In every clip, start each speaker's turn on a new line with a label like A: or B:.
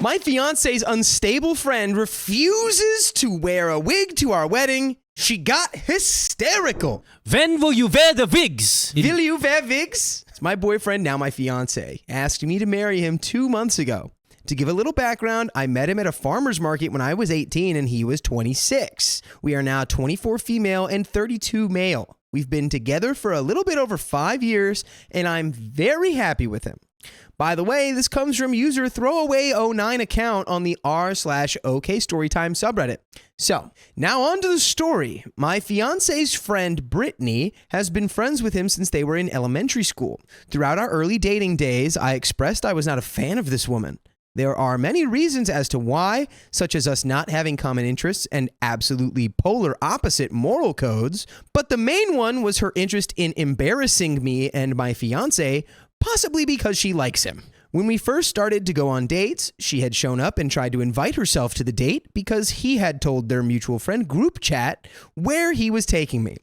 A: My fiance's unstable friend refuses to wear a wig to our wedding. She got hysterical.
B: When will you wear the wigs?
A: Will you wear wigs? My boyfriend, now my fiance, asked me to marry him 2 months ago. To give a little background, I met him at a farmer's market when I was 18 and he was 26. We are now 24 female and 32 male. We've been together for a little bit over 5 years and I'm very happy with him. By the way, this comes from user throwaway09 account on the r/okstorytime subreddit. So, now on to the story. My fiance's friend Brittany has been friends with him since they were in elementary school. Throughout our early dating days, I expressed I was not a fan of this woman. There are many reasons as to why, such as us not having common interests and absolutely polar opposite moral codes, but the main one was her interest in embarrassing me and my fiance, possibly because she likes him. When we first started to go on dates, she had shown up and tried to invite herself to the date because he had told their mutual friend group chat where he was taking me.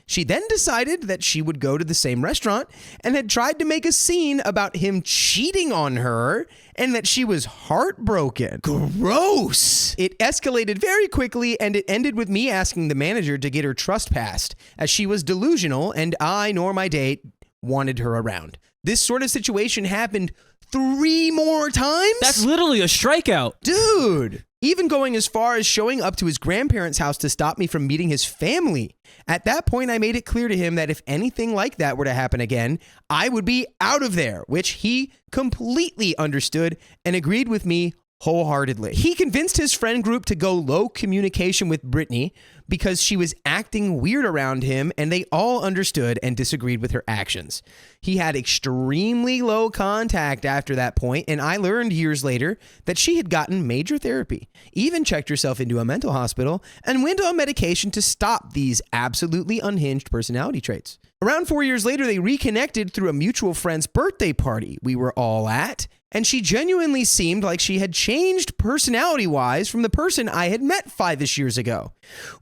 A: She then decided that she would go to the same restaurant and had tried to make a scene about him cheating on her and that she was heartbroken. Gross! It escalated very quickly and it ended with me asking the manager to get her trust passed, as she was delusional and I nor my date wanted her around. This sort of situation happened 3 more times?
B: That's literally a strikeout.
A: Dude! Even going as far as showing up to his grandparents' house to stop me from meeting his family. At that point, I made it clear to him that if anything like that were to happen again, I would be out of there, which he completely understood and agreed with me wholeheartedly. He convinced his friend group to go low communication with Brittany because she was acting weird around him and they all understood and disagreed with her actions. He had extremely low contact after that point, and I learned years later that she had gotten major therapy, even checked herself into a mental hospital, and went on medication to stop these absolutely unhinged personality traits. Around 4 years later, they reconnected through a mutual friend's birthday party we were all at, and she genuinely seemed like she had changed personality-wise from the person I had met 5-ish years ago.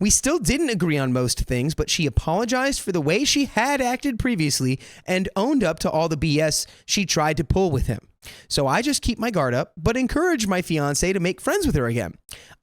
A: We still didn't agree on most things, but she apologized for the way she had acted previously and owned up to all the BS she tried to pull with him. So I just keep my guard up, but encourage my fiance to make friends with her again.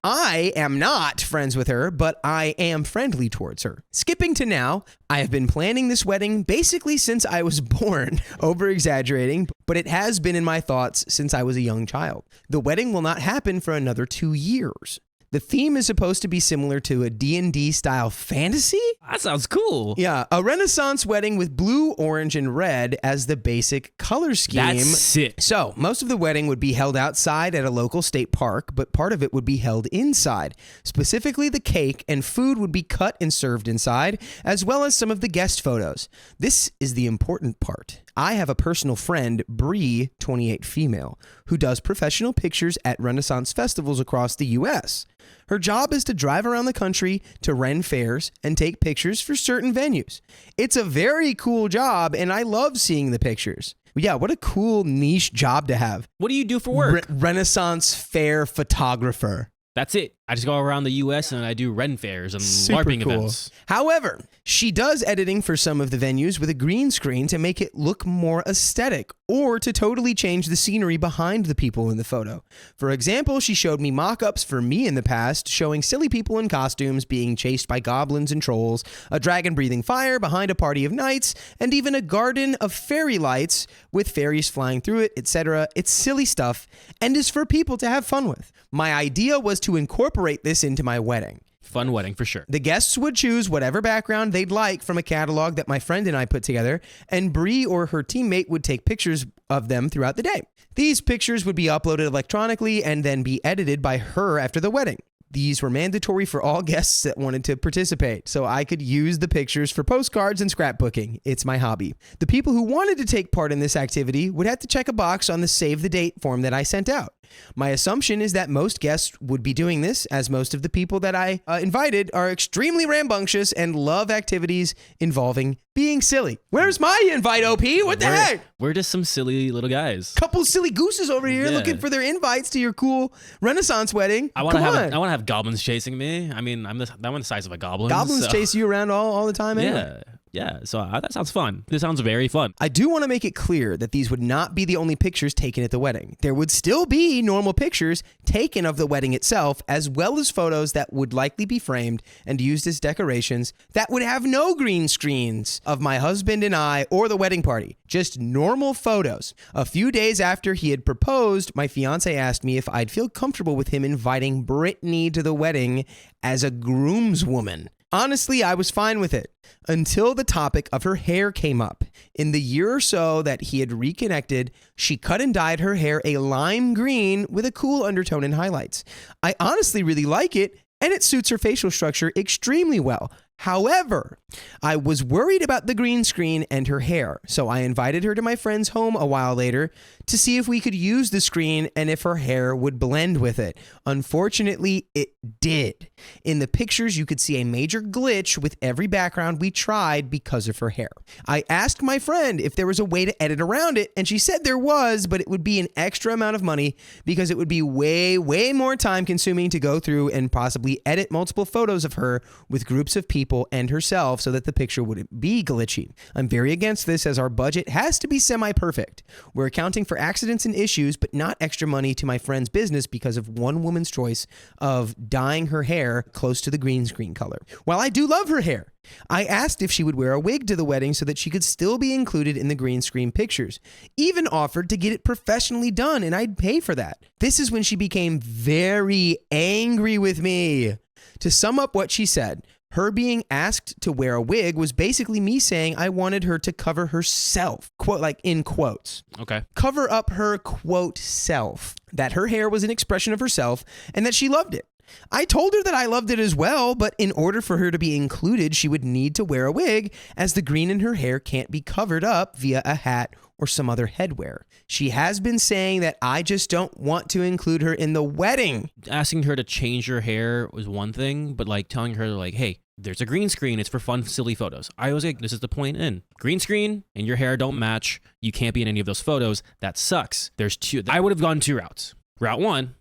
A: I am not friends with her, but I am friendly towards her. Skipping to now, I have been planning this wedding basically since I was born, over-exaggerating, but it has been in my thoughts since I was a young child. The wedding will not happen for another 2 years. The theme is supposed to be similar to a D&D style fantasy?
B: That sounds cool.
A: Yeah, a Renaissance wedding with blue, orange, and red as the basic color scheme.
B: That's sick.
A: So, most of the wedding would be held outside at a local state park, but part of it would be held inside. Specifically, the cake and food would be cut and served inside, as well as some of the guest photos. This is the important part. I have a personal friend, Bree, 28 female, who does professional pictures at Renaissance festivals across the U.S. Her job is to drive around the country to Ren fairs and take pictures for certain venues. It's a very cool job, and I love seeing the pictures. Yeah, what a cool niche job to have.
B: What do you do for work?
A: Renaissance fair photographer.
B: That's it. I just go around the U.S. and I do Ren fairs and
A: Super
B: LARPing
A: cool.
B: events.
A: However, she does editing for some of the venues with a green screen to make it look more aesthetic or to totally change the scenery behind the people in the photo. For example, she showed me mock-ups for me in the past showing silly people in costumes being chased by goblins and trolls, a dragon breathing fire behind a party of knights, and even a garden of fairy lights with fairies flying through it, etc. It's silly stuff and is for people to have fun with. My idea was to incorporate this into my wedding.
B: Fun wedding for sure.
A: The guests would choose whatever background they'd like from a catalog that my friend and I put together, and Bree or her teammate would take pictures of them throughout the day. These pictures would be uploaded electronically and then be edited by her after the wedding. These were mandatory for all guests that wanted to participate, so I could use the pictures for postcards and scrapbooking. It's my hobby. The people who wanted to take part in this activity would have to check a box on the save the date form that I sent out. My assumption is that most guests would be doing this, as most of the people that I invited are extremely rambunctious and love activities involving being silly. Where's my invite, OP? What the heck?
B: We're just some silly little guys.
A: Couple silly gooses over here looking for their invites to your cool Renaissance wedding.
B: I want to have goblins chasing me. I mean, I'm the size of a goblin.
A: Goblins chase you around all the time anyway.
B: Yeah. Yeah, so that sounds fun. This sounds very fun.
A: I do want to make it clear that these would not be the only pictures taken at the wedding. There would still be normal pictures taken of the wedding itself, as well as photos that would likely be framed and used as decorations that would have no green screens of my husband and I or the wedding party, just normal photos. A few days after he had proposed, my fiance asked me if I'd feel comfortable with him inviting Brittany to the wedding as a groomswoman. Honestly, I was fine with it until the topic of her hair came up. In the year or so that he had reconnected, she cut and dyed her hair a lime green with a cool undertone and highlights. I honestly really like it, and it suits her facial structure extremely well. However, I was worried about the green screen and her hair, so I invited her to my friend's home a while later to see if we could use the screen and if her hair would blend with it. Unfortunately, it did. In the pictures, you could see a major glitch with every background we tried because of her hair. I asked my friend if there was a way to edit around it, and she said there was, but it would be an extra amount of money because it would be way more time consuming to go through and possibly edit multiple photos of her with groups of people and herself so that the picture wouldn't be glitchy. I'm very against this as our budget has to be semi-perfect. We're accounting for accidents and issues, but not extra money to my friend's business because of one woman's choice of dyeing her hair close to the green screen color. While I do love her hair, I asked if she would wear a wig to the wedding so that she could still be included in the green screen pictures. Even offered to get it professionally done, and I'd pay for that. This is when she became very angry with me. To sum up what she said, her being asked to wear a wig was basically me saying I wanted her to cover herself, quote, like in quotes.
B: Okay.
A: Cover up her, quote, self. That her hair was an expression of herself and that she loved it. I told her that I loved it as well, but in order for her to be included, she would need to wear a wig, as the green in her hair can't be covered up via a hat or some other headwear. She has been saying that I just don't want to include her in the wedding.
B: Asking her to change her hair was one thing, but like telling her like, hey, there's a green screen. It's for fun, silly photos. I was like, this is the point in. Green screen and your hair don't match. You can't be in any of those photos. That sucks. There's two. I would have gone two routes. Route one,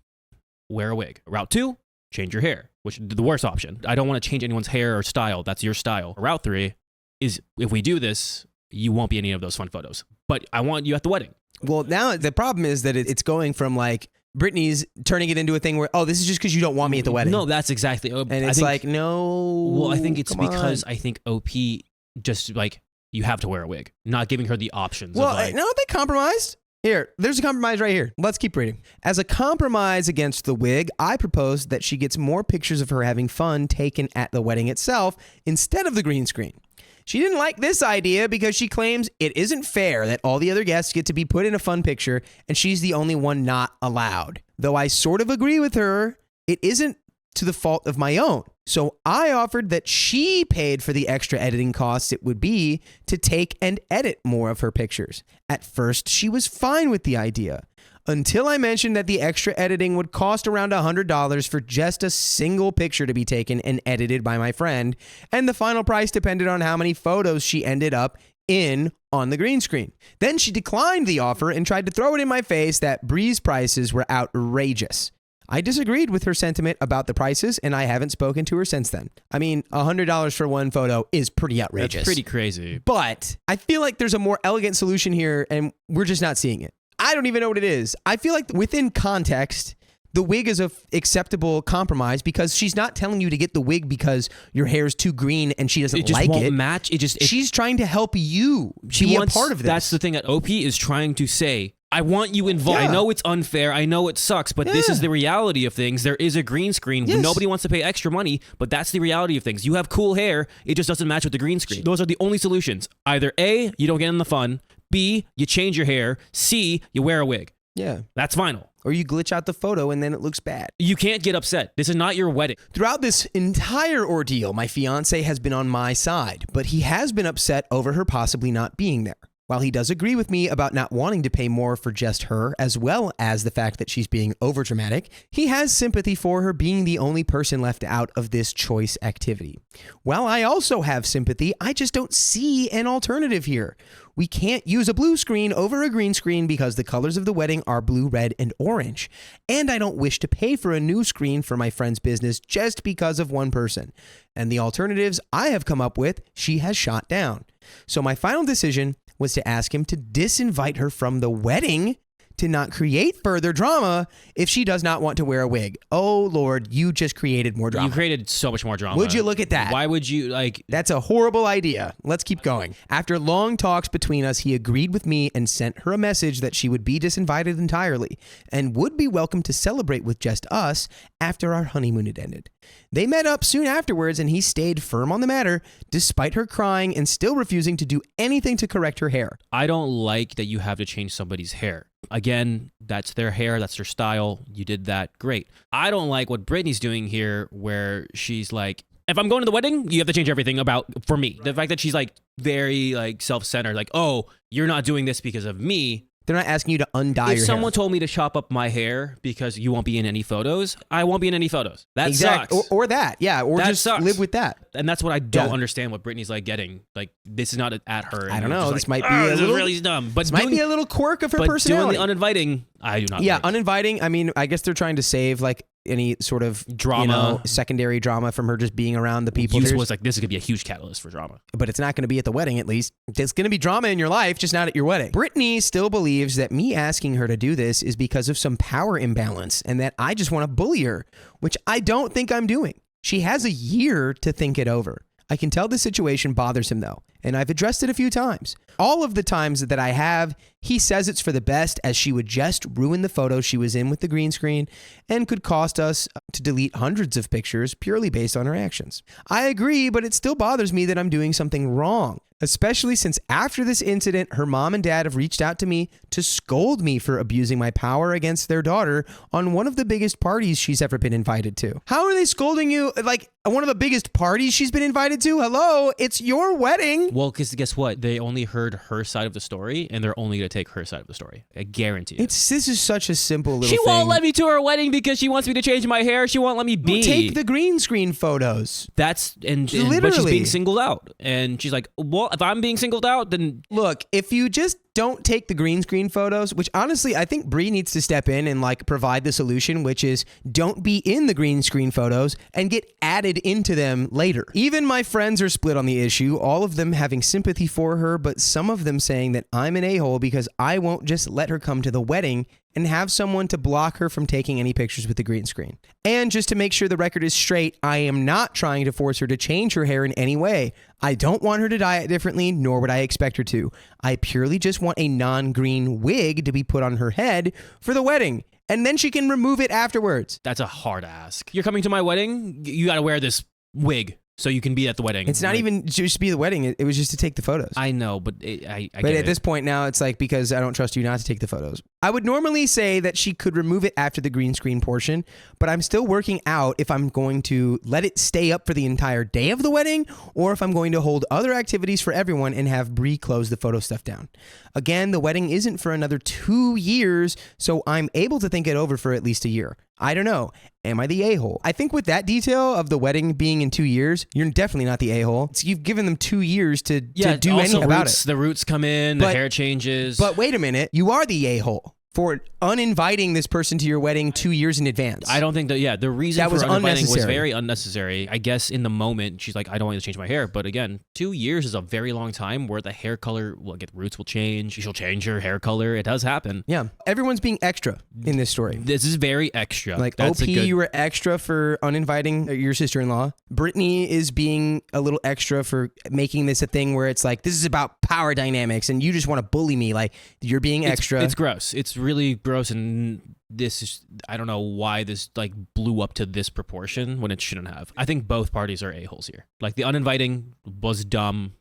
B: wear a wig. Route two, change your hair, which is the worst option. I don't want to change anyone's hair or style. That's your style. Route three is if we do this, you won't be in any of those fun photos. But I want you at the wedding.
A: Well, now the problem is that it's going from like Brittany's turning it into a thing where, oh, this is just because you don't want me at the wedding.
B: No, that's exactly.
A: And it's like, no.
B: Well, I think it's because
A: on.
B: I think OP just like, you have to wear a wig, not giving her the options.
A: Well,
B: of like,
A: no, they compromised. Here, there's a compromise right here. Let's keep reading. As a compromise against the wig, I proposed that she gets more pictures of her having fun taken at the wedding itself instead of the green screen. She didn't like this idea because she claims it isn't fair that all the other guests get to be put in a fun picture and she's the only one not allowed. Though I sort of agree with her, it isn't to the fault of my own. So I offered that she paid for the extra editing costs it would be to take and edit more of her pictures. At first, she was fine with the idea, until I mentioned that the extra editing would cost around $100 for just a single picture to be taken and edited by my friend, and the final price depended on how many photos she ended up in on the green screen. Then she declined the offer and tried to throw it in my face that Bree's prices were outrageous. I disagreed with her sentiment about the prices, and I haven't spoken to her since then. I mean, $100 for one photo is pretty outrageous.
B: that's pretty crazy.
A: But I feel like there's a more elegant solution here, and we're just not seeing it. I don't even know what it is. I feel like within context, the wig is a acceptable compromise because she's not telling you to get the wig because your hair is too green and she doesn't
B: It just
A: like
B: won't
A: it.
B: match.
A: She's trying to help you be a part of this.
B: That's the thing that OP is trying to say. I want you involved.
A: Yeah.
B: I know it's unfair. I know it sucks, but this is the reality of things. There is a green screen.
A: Yes.
B: Nobody wants to pay extra money, but that's the reality of things. You have cool hair. It just doesn't match with the green screen. Those are the only solutions. Either A, you don't get in the fun. B, you change your hair. C, you wear a wig.
A: Yeah.
B: That's final.
A: Or you glitch out the photo and then it looks bad.
B: You can't get upset. This is not your wedding.
A: Throughout this entire ordeal, my fiance has been on my side, but he has been upset over her possibly not being there. While he does agree with me about not wanting to pay more for just her, as well as the fact that she's being overdramatic, he has sympathy for her being the only person left out of this choice activity. While I also have sympathy, I just don't see an alternative here. We can't use a blue screen over a green screen because the colors of the wedding are blue, red, and orange. And I don't wish to pay for a new screen for my friend's business just because of one person. And the alternatives I have come up with, she has shot down. So my final decision was to ask him to disinvite her from the wedding to not create further drama if she does not want to wear a wig. Oh, Lord, you just created more drama.
B: You created so much more drama.
A: Would you look at that?
B: Why would you, like...
A: That's a horrible idea. Let's keep going. After long talks between us, he agreed with me and sent her a message that she would be disinvited entirely and would be welcome to celebrate with just us after our honeymoon had ended. They met up soon afterwards, and he stayed firm on the matter, despite her crying and still refusing to do anything to correct her hair.
B: I don't like that you have to change somebody's hair. Again, that's their hair, that's their style. You did that, great. I don't like what Brittany's doing here, where she's like, if I'm going to the wedding, you have to change everything for me. The fact that she's like very like self-centered, like, oh, you're not doing this because of me.
A: They're not asking you to undye your
B: If someone
A: hair.
B: told me to chop up my hair because you won't be in any photos, I won't be in any photos. That sucks.
A: Or that, yeah, or
B: That
A: just
B: sucks.
A: live with that.
B: And that's what I don't understand. What Brittany's like getting. Like, this is not at her.
A: I don't know. This might be
B: this is really dumb. But
A: This might be a little quirk of her
B: but
A: personality.
B: doing the uninviting, I do not.
A: Yeah,
B: like.
A: uninviting. I mean, I guess they're trying to save like any sort of
B: Drama.
A: secondary drama from her just being around the people.
B: Use was like, this is gonna be a huge catalyst for drama.
A: But it's not going to be at the wedding, at least. There's going to be drama in your life, just not at your wedding. Brittany still believes that me asking her to do this is because of some power imbalance and that I just want to bully her, which I don't think I'm doing. She has a year to think it over. I can tell the situation bothers him though, and I've addressed it a few times. All of the times that I have, he says it's for the best, as she would just ruin the photo she was in with the green screen and could cost us to delete hundreds of pictures purely based on her actions. I agree, but it still bothers me that I'm doing something wrong, especially since after this incident, her mom and dad have reached out to me to scold me for abusing my power against their daughter on one of the biggest parties she's ever been invited to. How are they scolding you? Like, one of the biggest parties she's been invited to? Hello, it's your wedding.
B: Well, because guess what? They only heard her side of the story, and they're only going to take her side of the story. I guarantee it.
A: This is such a simple little
B: She
A: thing.
B: won't let me to her wedding because she wants me to change my hair. She won't let me be.
A: Take the green screen photos.
B: That's but she's
A: Literally.
B: being singled out, and she's like, "Well, if I'm being singled out, then
A: Look, if you just don't take the green screen photos, which honestly, I think Bree needs to step in and like provide the solution, which is don't be in the green screen photos and get added into them later. Even my friends are split on the issue, all of them having sympathy for her, but some of them saying that I'm an a-hole because I won't just let her come to the wedding and have someone to block her from taking any pictures with the green screen. And just to make sure the record is straight, I am not trying to force her to change her hair in any way. I don't want her to dye it differently, nor would I expect her to. I purely just want a non-green wig to be put on her head for the wedding, and then she can remove it afterwards.
B: that's a hard ask. You're coming to my wedding, you got to wear this wig so you can be at the wedding.
A: It's not
B: Like,
A: even just to be the wedding, it was just to take the photos.
B: I know, but I
A: But
B: get
A: at
B: it.
A: this point now, it's like, because I don't trust you not to take the photos. I would normally say that she could remove it after the green screen portion, but I'm still working out if I'm going to let it stay up for the entire day of the wedding, or if I'm going to hold other activities for everyone and have Bree close the photo stuff down. Again, the wedding isn't for another 2 years, so I'm able to think it over for at least a year. I don't know. Am I the a-hole? I think with that detail of the wedding being in 2 years, you're definitely not the a-hole. You've given them 2 years to do
B: also
A: anything about it.
B: The roots come in, the hair changes.
A: But wait a minute, you are the a-hole for uninviting this person to your wedding 2 years in advance.
B: I don't think that, the reason
A: That
B: for
A: was
B: uninviting was
A: unnecessary.
B: very unnecessary. I guess in the moment, she's like, I don't want to change my hair. But again, 2 years is a very long time where the hair color, roots will change. She'll change her hair color. It does happen.
A: Yeah, everyone's being extra in this story.
B: This is very extra.
A: Like,
B: That's
A: OP,
B: a good,
A: you were extra for uninviting your sister-in-law. Brittany is being a little extra for making this a thing where it's like, this is about power dynamics and you just want to bully me. Like, you're being extra.
B: It's gross. It's really gross. And this is, I don't know why this like blew up to this proportion when it shouldn't have. I think both parties are a-holes here. Like, the uninviting was dumb.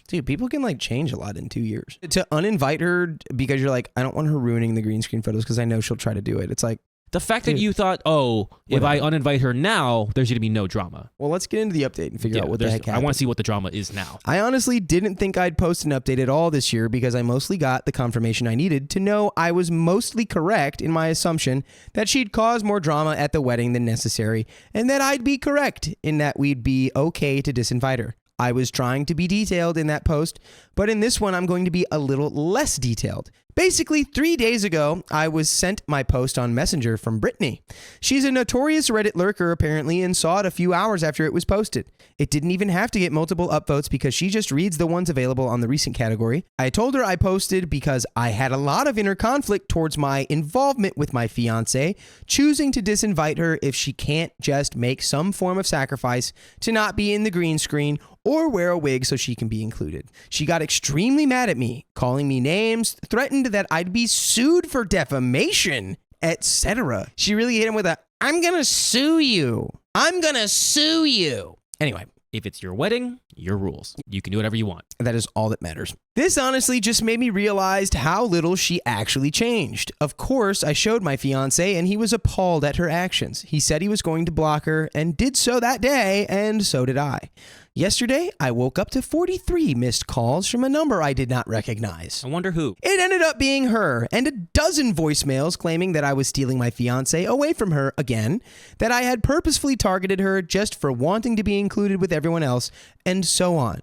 A: Dude, people can like change a lot in 2 years. To uninvite her because you're like, I don't want her ruining the green screen photos because I know she'll try to do it. It's like,
B: The fact that
A: Dude.
B: you thought, oh, if I
A: Whatever.
B: uninvite her now, there's going to be no drama.
A: Well, let's get into the update and figure out what the heck
B: I
A: happened.
B: want to see what the drama is now.
A: I honestly didn't think I'd post an update at all this year because I mostly got the confirmation I needed to know I was mostly correct in my assumption that she'd cause more drama at the wedding than necessary, and that I'd be correct in that we'd be okay to disinvite her. I was trying to be detailed in that post, but in this one I'm going to be a little less detailed. Basically, 3 days ago, I was sent my post on Messenger from Brittany. She's a notorious Reddit lurker, apparently, and saw it a few hours after it was posted. It didn't even have to get multiple upvotes because she just reads the ones available on the recent category. I told her I posted because I had a lot of inner conflict towards my involvement with my fiance, choosing to disinvite her if she can't just make some form of sacrifice to not be in the green screen or wear a wig so she can be included. She got extremely mad at me, calling me names, threatened that I'd be sued for defamation, etc. She really hit him with a, I'm gonna sue you. I'm gonna sue you. Anyway,
B: If it's your wedding, your rules. You can do whatever you want.
A: that is all that matters. This honestly just made me realize how little she actually changed. Of course, I showed my fiance and he was appalled at her actions. He said he was going to block her and did so that day, and so did I. Yesterday, I woke up to 43 missed calls from a number I did not recognize.
B: I wonder who.
A: It ended up being her, and a dozen voicemails claiming that I was stealing my fiance away from her again, that I had purposefully targeted her just for wanting to be included with everyone else, and so on.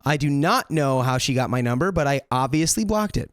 A: I do not know how she got my number, but I obviously blocked it.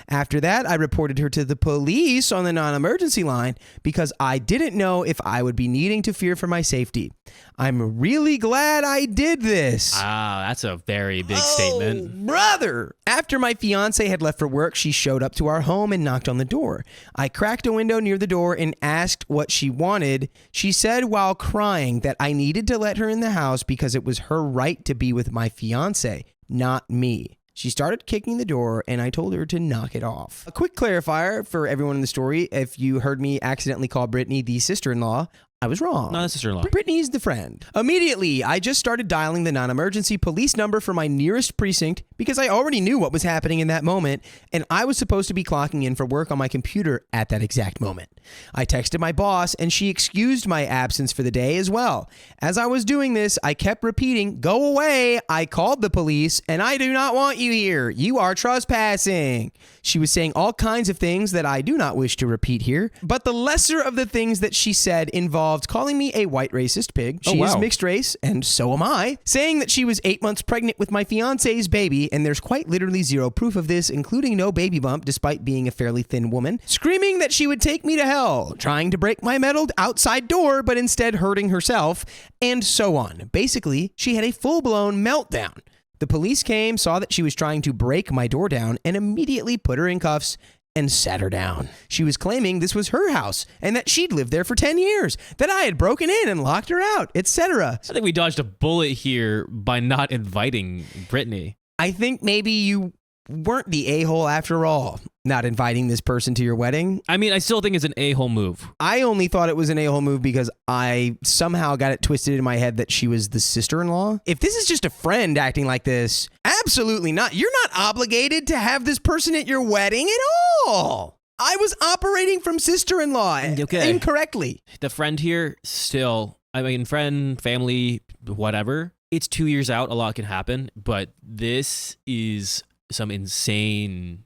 A: After that, I reported her to the police on the non-emergency line because I didn't know if I would be needing to fear for my safety. I'm really glad I did this.
B: Ah, that's a very big statement.
A: Brother! After my fiance had left for work, she showed up to our home and knocked on the door. I cracked a window near the door and asked what she wanted. She said while crying that I needed to let her in the house because it was her right to be with my fiance, not me. She started kicking the door, and I told her to knock it off. A quick clarifier for everyone in the story. If you heard me accidentally call Brittany the sister-in-law, I was wrong.
B: No, that's sister-in-law.
A: Brittany's the friend. Immediately, I just started dialing the non-emergency police number for my nearest precinct because I already knew what was happening in that moment, and I was supposed to be clocking in for work on my computer at that exact moment. I texted my boss, and she excused my absence for the day as well. As I was doing this, I kept repeating, "Go away. I called the police, and I do not want you here. You are trespassing." She was saying all kinds of things that I do not wish to repeat here, but the lesser of the things that she said involved calling me a white racist pig. She is mixed race, and so am I. Saying that she was 8 months pregnant with my fiance's baby, and there's quite literally zero proof of this, including no baby bump despite being a fairly thin woman. Screaming that she would take me to hell, trying to break my metal outside door, but instead hurting herself, and so on. Basically, she had a full-blown meltdown. The police came, saw that she was trying to break my door down, and immediately put her in cuffs and sat her down. She was claiming this was her house and that she'd lived there for 10 years, that I had broken in and locked her out, etc.
B: I think we dodged a bullet here by not inviting Brittany.
A: I think maybe you weren't the a-hole after all, not inviting this person to your wedding.
B: I mean, I still think it's an a-hole move.
A: I only thought it was an a-hole move because I somehow got it twisted in my head that she was the sister-in-law. If this is just a friend acting like this, absolutely not. You're not obligated to have this person at your wedding at all. I was operating from sister-in-law incorrectly.
B: The friend here, still, I mean, friend, family, whatever. It's 2 years out. A lot can happen, but this is some insane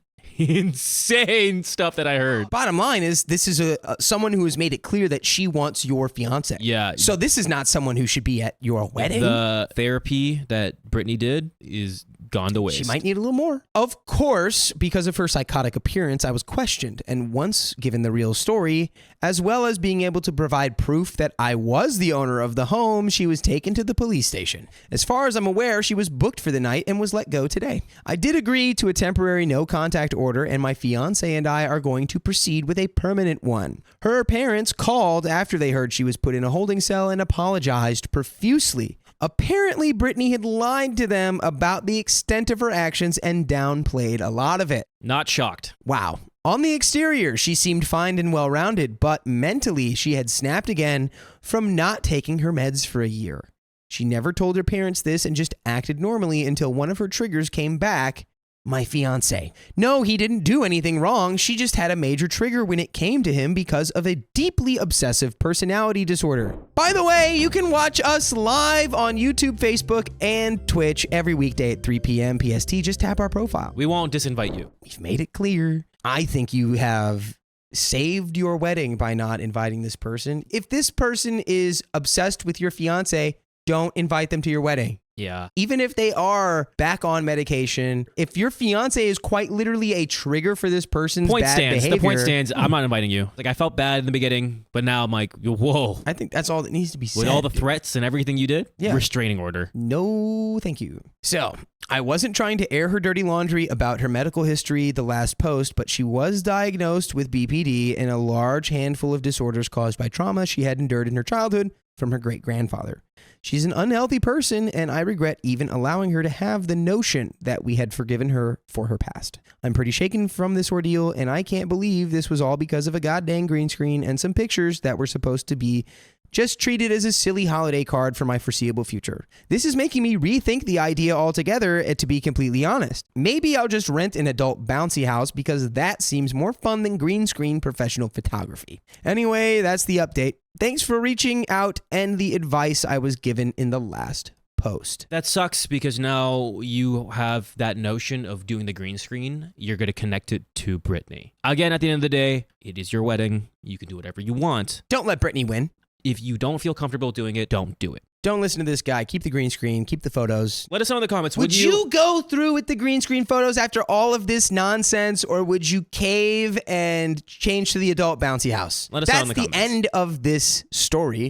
B: stuff that I heard.
A: Bottom line is, this is someone who has made it clear that she wants your fiance.
B: Yeah.
A: So this is not someone who should be at your wedding.
B: The therapy that Brittany did is gone to waste.
A: She might need a little more. Of course, because of her psychotic appearance, I was questioned, and once given the real story, as well as being able to provide proof that I was the owner of the home, she was taken to the police station. As far as I'm aware, she was booked for the night and was let go today. I did agree to a temporary no-contact order, and my fiance and I are going to proceed with a permanent one. Her parents called after they heard she was put in a holding cell and apologized profusely. Apparently, Brittany had lied to them about the extent of her actions and downplayed a lot of it.
B: Not shocked.
A: Wow. On the exterior, she seemed fine and well-rounded, but mentally, she had snapped again from not taking her meds for a year. She never told her parents this and just acted normally until one of her triggers came back my fiance. No, he didn't do anything wrong. She just had a major trigger when it came to him because of a deeply obsessive personality disorder. By the way, you can watch us live on YouTube, Facebook, and Twitch every weekday at 3 p.m. PST. Just tap our profile.
B: We won't disinvite you.
A: We've made it clear. I think you have saved your wedding by not inviting this person. If this person is obsessed with your fiance, don't invite them to your wedding.
B: Yeah.
A: Even if they are back on medication, if your fiance is quite literally a trigger for this person's bad behavior.
B: The point stands. I'm not inviting you. Like, I felt bad in the beginning, but now I'm like, whoa.
A: I think that's all that needs to be said.
B: With all the threats and everything you did,
A: Yeah.
B: restraining order.
A: No, thank you. So, I wasn't trying to air her dirty laundry about her medical history the last post, but she was diagnosed with BPD and a large handful of disorders caused by trauma she had endured in her childhood from her great-grandfather. She's an unhealthy person, and I regret even allowing her to have the notion that we had forgiven her for her past. I'm pretty shaken from this ordeal, and I can't believe this was all because of a goddamn green screen and some pictures that were supposed to be just treated as a silly holiday card for my foreseeable future. This is making me rethink the idea altogether, to be completely honest. Maybe I'll just rent an adult bouncy house because that seems more fun than green screen professional photography. Anyway, that's the update. Thanks for reaching out and the advice I was given in the last post.
B: That sucks because now you have that notion of doing the green screen. You're going to connect it to Brittany. Again, at the end of the day, it is your wedding. You can do whatever you want.
A: Don't let Brittany win.
B: If you don't feel comfortable doing it, don't do it.
A: Don't listen to this guy. Keep the green screen. Keep the photos.
B: Let us know in the comments.
A: Would you go through with the green screen photos after all of this nonsense, or would you cave and change to the adult bouncy house?
B: Let us know in the
A: comments. That's the end of this story.